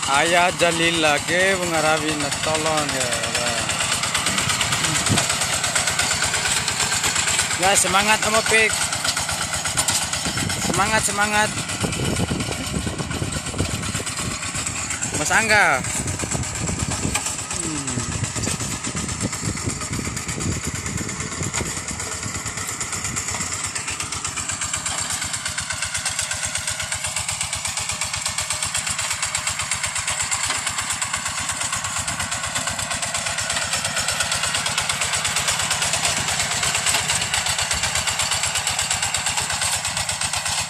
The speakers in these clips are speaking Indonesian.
Ayah jalil lagi mengarabi tolong ya. Ya semangat Om Pik. Semangat. Mas Angga.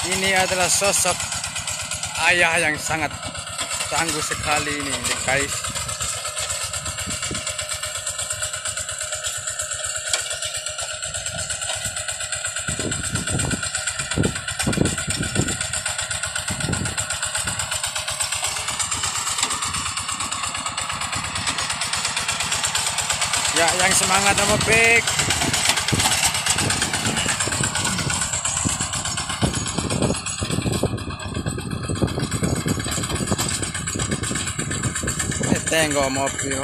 Ini adalah sosok ayah yang sangat tangguh sekali ini, guys. Ya, yang semangat sama Pik. Tengo mobil,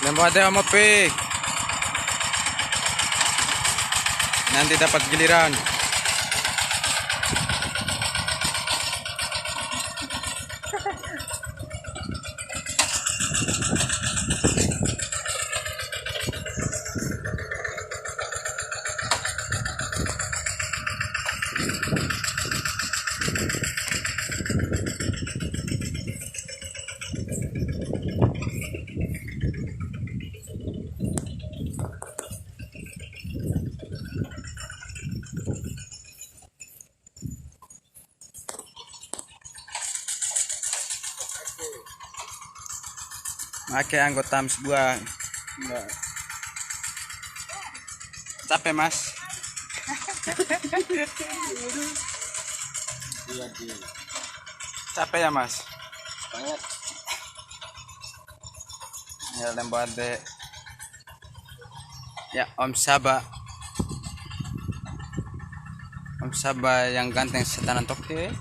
Lembate sama Pik. Nanti dapat giliran. Pakai anggota sebuah. Capek Mas. Capek ya Mas? Banget. Ya lembat deh. Ya Om Saba. Om Saba yang ganteng setanan Tokyo.